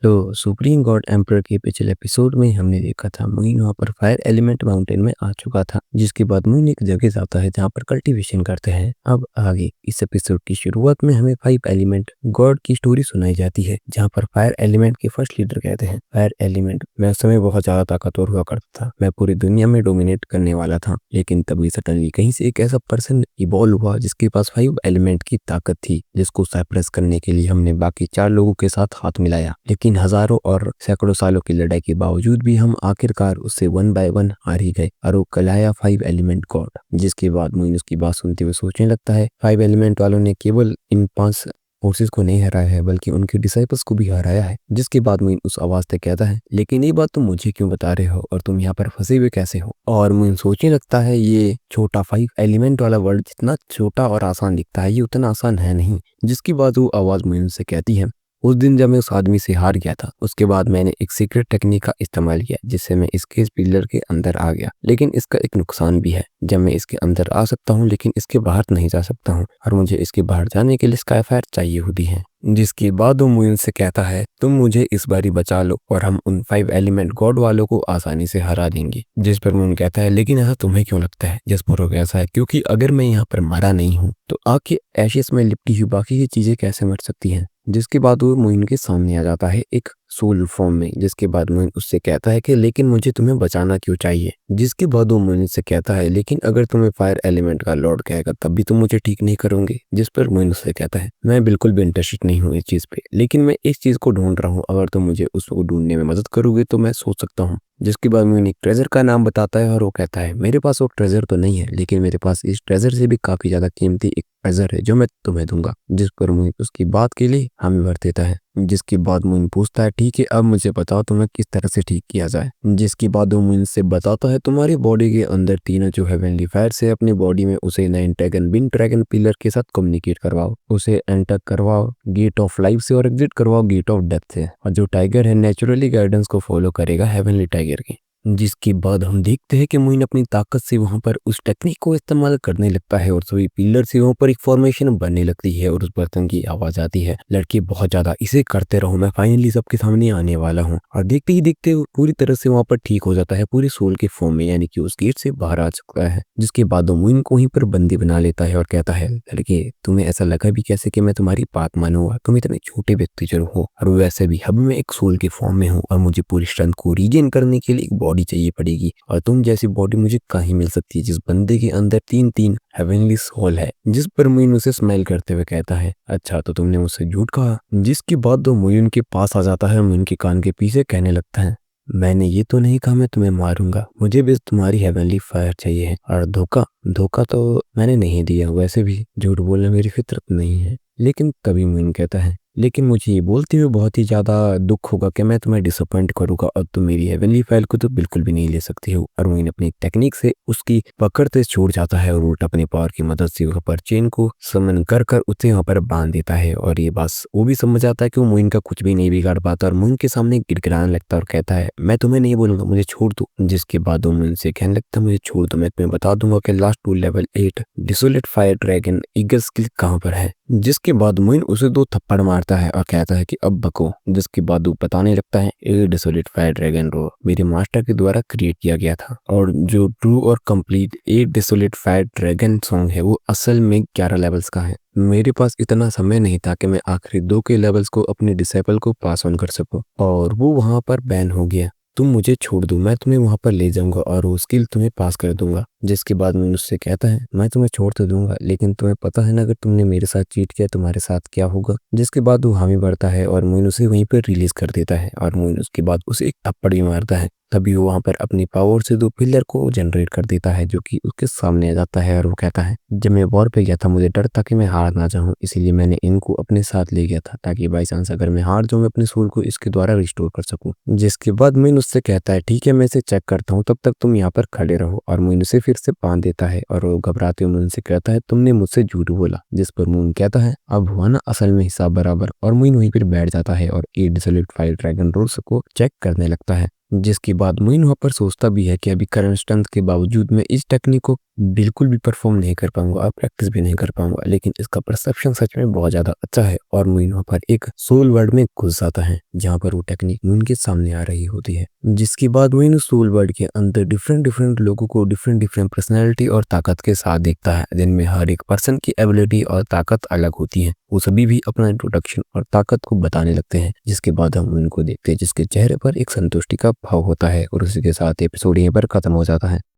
तो supreme God emperor के पिछले एपिसोड में हमने देखा था मुइन वहाँ पर फायर एलिमेंट माउंटेन में आ चुका था, जिसके बाद मुइन एक जगह जाता है जहाँ पर कल्टीवेशन करते हैं। अब आगे इस एपिसोड की शुरुआत में हमें फाइव एलिमेंट गॉड की स्टोरी सुनाई जाती है, जहाँ पर फायर एलिमेंट के फर्स्ट लीडर कहते हैं, फायर एलिमेंट मैं उस समय बहुत ज्यादा ताकतवर हुआ करता था, मैं पूरी दुनिया में डोमिनेट करने वाला था। लेकिन तभी सडनली कहीं से एक ऐसा पर्सन इवॉल्व हुआ जिसके पास फाइव एलिमेंट की ताकत थी, जिसको सप्रेस करने के लिए हमने बाकी 4 लोगों के साथ हाथ मिलाया। लेकिन हजारों और सैकड़ों सालों की लड़ाई के बावजूद भी हम आखिरकार उससे 1 बाय 1 हार ही गए और वो कहलाया फाइव एलिमेंट गॉड। जिसके बाद मुइन उसकी बात सुनते हुए सोचने लगता है, फाइव एलिमेंट वालों ने केवल इन 5 फोर्सेस को नहीं हराया है बल्कि उनके डिसाइपल्स को भी हराया है। जिसके बाद मुइन उस आवाज से कहता है, लेकिन ये बात तुम मुझे क्यों बता रहे हो और तुम यहाँ पर फंसे हुए कैसे हो? और मुइन सोचने लगता है, ये छोटा फाइव एलिमेंट वाला वर्ल्ड जितना छोटा और आसान दिखता है, ये उतना आसान है नहीं। जिसके बाद वो आवाज मुइन से कहती है, उस दिन जब मैं उस आदमी से हार गया था, उसके बाद मैंने एक सीक्रेट टेक्निक का इस्तेमाल किया जिससे मैं इसके पिलर के अंदर आ गया। लेकिन इसका एक नुकसान भी है, जब मैं इसके अंदर आ सकता हूँ लेकिन इसके बाहर नहीं जा सकता हूँ, और मुझे इसके बाहर जाने के लिए स्काईफायर चाहिए होती है। जिसके बाद वो मुइन से कहता है, तुम मुझे इस बारी बचा लो और हम उन फाइव एलिमेंट गॉड वालों को आसानी से हरा देंगे। जिस पर मुइन कहता है, लेकिन ऐसा तुम्हें क्यों लगता है? जिस पर वो ऐसा है, क्योंकि अगर मैं यहाँ पर मरा नहीं हूँ तो आग के एशेस में लिपटी हुई बाकी की चीजें कैसे मर सकती हैं? जिसके बाद वो मुइन के सामने आ जाता है एक सोल फॉर्म में। जिसके बाद मुइन उससे कहता है कि लेकिन मुझे तुम्हें बचाना क्यों चाहिए? जिसके बाद वो मुइन से कहता है, लेकिन अगर तुम्हें फायर एलिमेंट का लॉर्ड कहेगा तब भी तुम मुझे ठीक नहीं करोगे। जिस पर मुइन उससे कहता है, मैं बिल्कुल भी इंटरेस्टेड नहीं हूँ इस चीज पे, लेकिन मैं इस चीज को ढूंढ रहा हूँ, अगर तुम मुझे उसको ढूंढने में मदद करोगे तो मैं सोच सकता हूँ। जिसके बाद मुइन एक ट्रेजर का नाम बताता है और वो कहता है, मेरे पास वो ट्रेजर तो नहीं है, लेकिन मेरे पास इस ट्रेजर से भी काफी ज्यादा कीमती एक ट्रेजर है जो मैं तुम्हें दूंगा। जिस पर मुइन उसकी बात के लिए हामी भर देता है। जिसके बाद मुइन पूछता है, ठीक है, अब मुझे बताओ तुम्हें किस तरह से ठीक किया जाए। जिसके बाद वो मुइन से बताता है, तुम्हारी बॉडी के अंदर तीनों जो हेवनली फायर से अपनी बॉडी में उसे 9 ड्रैगन बिन ड्रैगन पिलर के साथ कम्युनिकेट करवाओ, उसे एंटर करवाओ गेट ऑफ लाइफ से और एग्जिट करवाओ गेट ऑफ डेथ से, और जो टाइगर है नेचुरली गाइडेंस को फॉलो करेगा हेवनली टाइगर की। जिसके बाद हम देखते हैं कि मुइन अपनी ताकत से वहां पर उस टेक्निक को इस्तेमाल करने लगता है और सभी पिलर से वहां पर एक फॉर्मेशन बनने लगती है और उस बर्तन की आवाज आती है, लड़के बहुत ज्यादा इसे करते रहो, मैं फाइनली सबके सामने आने वाला हूँ। और देखते ही देखते पूरी तरह से वहां पर ठीक हो जाता है, पूरी सोल के फॉर्म में, यानी कि उस गेट से बाहर आ चुका है। जिसके बाद वो मुइन को वहीं पर बंदी बना लेता है और कहता है, लड़के तुम्हें ऐसा लगा भी कैसे कि मैं तुम्हारी बात मानूंगा? तुम इतने छोटे व्यक्ति जो हो, और वैसे भी अब मैं एक सोल के फॉर्म में हूँ और मुझे पूरी स्ट्रेंथ को रीगेन करने के लिए एक बॉडी चाहिए पड़ेगी, और तुम जैसी बॉडी मुझे कहीं मिल सकती है जिस बंदे के अंदर 3 हेवनली सोल है। जिस पर मुइन उसे स्माइल करते हुए कहता है, अच्छा तो तुमने मुझसे झूठ कहा। जिसके बाद वो मुइन के पास आ जाता है, मुइन के कान के पीछे कहने लगता है, मैंने ये तो नहीं कहा मैं तुम्हें मारूंगा, मुझे बस तुम्हारी हेवनली फायर चाहिए है, और धोखा तो मैंने नहीं दिया, वैसे भी झूठ बोलना मेरी फितरत नहीं है। लेकिन तभी मुइन कहता है, लेकिन मुझे ये बोलते हुए बहुत ही ज्यादा दुख होगा कि मैं तुम्हें डिसअपॉइंट करूंगा और तुम मेरी हेवनली फाइल को तो बिल्कुल भी नहीं ले सकती हो। और मुइन अपनी टेक्निक से उसकी पकड़ से छूट जाता है और उल्टा अपने पावर की मदद से वहां पर चेन को समन कर उसे वहां पर बांध देता है। और ये बस वो भी समझ आता है कि वो मुइन का कुछ भी नहीं बिगाड़ पाता, और मुइन के सामने गिड़गिड़ाने लगता है और कहता है, मैं तुम्हें नहीं बोलूंगा, मुझे छोड़ दो। जिसके बाद वो मुइन से कहने लगता है, मुझे छोड़ दो, मैं तुम्हें बता दूंगा कि last 2 level 8 desolate fire dragon eagle skill कहाँ पर है। जिसके बाद मुइन उसे 2 थप्पड़ मारता है और कहता है कि अब बको। जिसके बाद वो बताने लगता है, ए डिसोलेट फायर ड्रैगन रो मेरे मास्टर के द्वारा क्रिएट किया गया था, और जो ट्रू और कंप्लीट ए डिसोलेट फायर ड्रैगन सॉन्ग है वो असल में 11 लेवल्स का है। मेरे पास इतना समय नहीं था कि मैं आखिरी 2 के लेवल्स को अपने डिसेबल को पास ऑन कर सकूं, और वो वहां पर बैन हो गया। तुम मुझे छोड़ दो, मैं तुम्हें वहां पर ले जाऊंगा और वो स्किल तुम्हें पास कर दूंगा। जिसके बाद मैं उससे कहता है, मैं तुम्हें छोड़ तो दूंगा, लेकिन तुम्हें पता है ना अगर तुमने मेरे साथ चीट किया तुम्हारे साथ क्या होगा। जिसके बाद वो हामी भरता है और मुइन उसे वहीं पर रिलीज कर देता है, और मुइन उसके बाद उसे एक थप्पड़ भी मारता है। तभी वो वहां पर अपनी पावर से 2 पिलर को जनरेट कर देता है जो कि उसके सामने आ जाता है, और वो कहता है, जब मैं वॉर पे गया था मुझे डर था कि मैं हार ना जाऊं, इसीलिए मैंने इनको अपने साथ ले गया था ताकि बाई चांस अगर मैं हार जाऊं मैं अपने सोल को इसके द्वारा रिस्टोर कर सकूं। जिसके बाद मुइन उससे कहता है, ठीक है मैं इसे चेक करता हूँ, तब तक तुम यहाँ पर खड़े रहो। और मुइन उसे फिर से बांध देता है और वो घबराते हुए मुइन से कहता है, तुमने मुझसे झूठ बोला। जिस पर मुइन कहता है, अब हुआ ना असल में हिसाब बराबर। और मुइन वहीं पर बैठ जाता है और 8 डिसोल्यूट फायर ड्रैगन रोल्स को चेक करने लगता है। जिसके बाद मुइन वहां पर सोचता भी है कि अभी करंट स्ट्रेंथ के बावजूद मैं इस टेक्निक को बिल्कुल भी परफ़ॉर्म नहीं कर पाऊँगा, प्रैक्टिस भी नहीं कर पाऊँगा, लेकिन इसका परसेप्शन सच में बहुत ज़्यादा अच्छा है और मोइन वहाँ पर एक सोल वर्ल्ड में घुस जाता है, जहाँ पर वो टेक्निक मोइन के सामने आ रही होती है। जिसके बाद मोइन उस सोल वर्ल्ड के अंदर डिफरेंट-डिफरेंट लोगों को डिफरेंट-डिफरेंट पर्सनैलिटी और ताकत के साथ देखता है, जिनमें हर एक पर्सन की एबिलिटी और ताकत अलग होती है। वो सभी भी अपना इंट्रोडक्शन और ताकत को बताने लगते हैं, जिसके बाद हम उनको देखते हैं, जिसके चेहरे पर एक संतुष्टि का भाव होता है और उसी के साथ एपिसोड यहीं पर खत्म हो जाता है।